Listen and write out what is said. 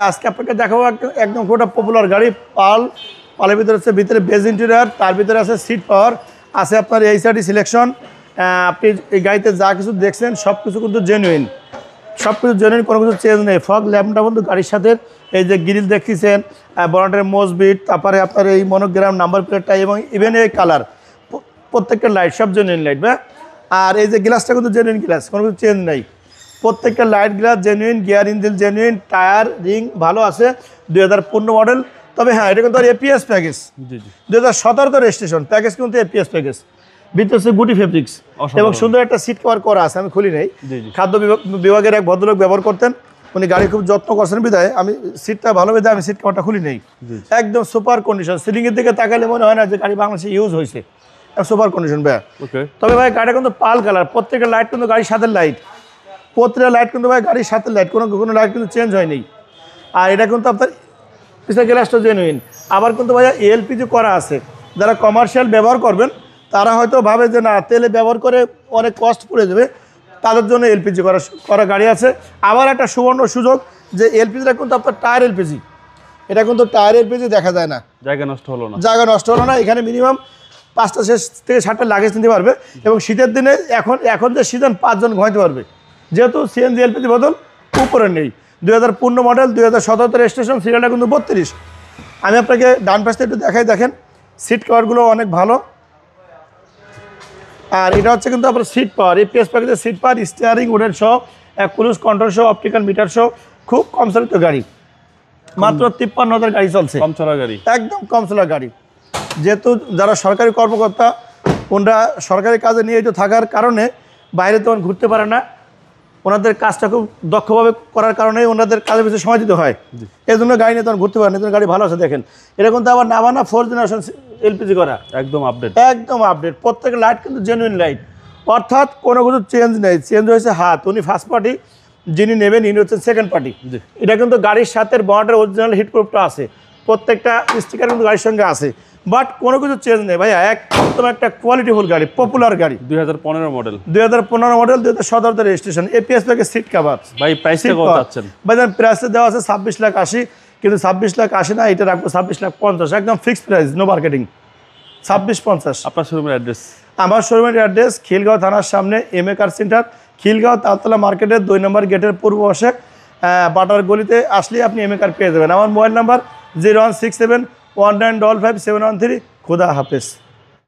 আজকে আপনাকে দেখাবো একদম পুরো পপুলার গাড়ি পালের ভিতরে হচ্ছে ভিতরে বেজ ইন্টেরিয়র, তার ভিতরে আছে সিট পাওয়ার, আছে আপনার এইচআরডি সিলেকশন। আপনি এই গাড়িতে যা কিছু দেখছেন সব কিছু কিন্তু জেনুইন, সব কিছু জেনুইন, কোনো কিছু চেঞ্জ নেই। ফগ ল্যাম্পটা কিন্তু গাড়ির সাথে, এই যে গ্রিল দেখতেছেন, বনেটের মোজবিট, তারপরে আপনার এই মনোগ্রাম নাম্বার প্লেটটা এবং ইভেন এই কালার, প্রত্যেকটা লাইট সব জেনুইন লাইট। আর এই যে গ্লাসটা কিন্তু জেনুইন গ্লাস, কোনো কিছু চেঞ্জ নেই। প্রত্যেকটা light glass genuine, gear engine genuine, tyre ring ভালো আছে, 2015 মডেল। তবে হ্যাঁ, এটা কিন্তু এপিএস প্যাকেজ, 2017 রেজিস্ট্রেশন প্যাকেজ, কিন্তু এপিএস প্যাকেজ। ভিতরে হচ্ছে গুটি ফেব্রিক্স এবং সুন্দর একটা সিট কভার করা আছে, আমি খুলি নেই। খাদ্য বিভাগের এক ভদ্রলোক ব্যবহার করতেন, উনি গাড়ি খুব যত্ন করছেন বিধায় আমি সিটটা ভালো বিধায় আমি সিট কভারটা খুলি নেই। একদম সুপার কন্ডিশন, সিলিংয়ের দিকে তাকালে মনে হয় না যে গাড়ি বাংলাদেশে ইউজ হয়েছে, সুপার কন্ডিশন ভাই। তবে ভাই গাড়িটা কিন্তু পাল কালার, প্রত্যেকটা লাইট কিন্তু গাড়ির সাথে লাইট, প্রত্যেকটা লাইট কিন্তু ভাই গাড়ির সাথে লাইট, কোনো লাইট কিন্তু চেঞ্জ হয়নি। আর এটা কিন্তু আপনার পিছনে গ্লাসটা জেনুইন। আবার কিন্তু ভাইয়া এলপিজি করা আছে, যারা কমার্শিয়াল ব্যবহার করবেন তারা হয়তো ভাবে যে না তেলে ব্যবহার করে অনেক কষ্ট পড়ে যাবে, তাদের জন্য এলপিজি করা গাড়ি আছে। আবার একটা সুবর্ণ সুযোগ যে এলপিজিটা কিন্তু আপনার টায়ার এলপিজি, এটা কিন্তু টায়ার এলপিজি দেখা যায় না, জায়গা নষ্ট হলো না। এখানে মিনিমাম 5টা থেকে 7টা লাগেজ নিতে পারবে এবং শীতের দিনে এখন যে সিজন 5 জন ঘুমাইতে পারবে, যেহেতু সিএনজি এলপিজি বদল উপরে নেই। 2015 মডেল, 2017 রেজিস্ট্রেশন, সিরিয়ালটা কিন্তু 32। আমি আপনাকে ডান পাশে একটু দেখেন, সিট কভারগুলো অনেক ভালো। আর এটা হচ্ছে কিন্তু আপনার সিট পাওয়ার, এপিএস প্যাকেজের সিট পাওয়ার, স্টিয়ারিং উডেন সহ, ক্রুজ কন্ট্রোল সহ, অপটিক্যাল মিটার সহ, খুব কম চালিত গাড়ি, মাত্র 53,000 গাড়ি চলছে, কম চলা গাড়ি, একদম কম চলা গাড়ি। যেহেতু যারা সরকারি কর্মকর্তা, ওনারা সরকারি কাজে নিয়োজিত থাকার কারণে বাইরে তেমন ঘুরতে পারে না, ওনাদের কাজটা খুব দক্ষভাবে করার কারণে ওনাদের কাজের পিছনে সময় দিতে হয়, এই জন্য গাড়ি নিয়ে তখন ঘুরতে পারেন। এই জন্য গাড়ি ভালো আছে দেখেন। এটা কিন্তু আবার নামানা 4th জেনারেশন এলপিজি করা, একদম আপডেট। প্রত্যেকের লাইট কিন্তু জেনুইন লাইট, অর্থাৎ কোনো কিছু চেঞ্জ নেই। চেঞ্জ হয়েছে হাত, উনি ফার্স্ট পার্টি, যিনি নেবেন ইনি হচ্ছেন সেকেন্ড পার্টি। এটা কিন্তু গাড়ির সাথে বনেটের অরিজিনাল হিটপ্রুফটা আছে, প্রত্যেকটা স্টিকার কিন্তু গাড়ির সঙ্গে আছে, বাট কোনো কিছু চেঞ্জ নেই ভাইয়া। একদম একটা কোয়ালিটিফুল গাড়ি, পপুলার গাড়ি, 2015 model, 2017 registration, APS package, seat cover. ভাই প্রাইসটা কত চাচ্ছেন? ভাই প্রাইসে দেওয়া আছে 26,80,000, কিন্তু 26,80,000 না, এটা রাখবো 26,50,000, একদম ফিক্সড প্রাইস, নো মার্কেটিং, 26,50,000। আপনার শোরুমের অ্যাড্রেস? আমার শোরুমের অ্যাড্রেস খিলগাঁও থানার সামনে MA car centre, Khilgaon Taltala মার্কেটের 2 নম্বর গেটের পূর্ব পাশে বাটার গলিতে আসলে আপনি এমএ কার পেয়ে যাবেন। আমার মোবাইল নাম্বার 016719555713। খুদা হাফেজ।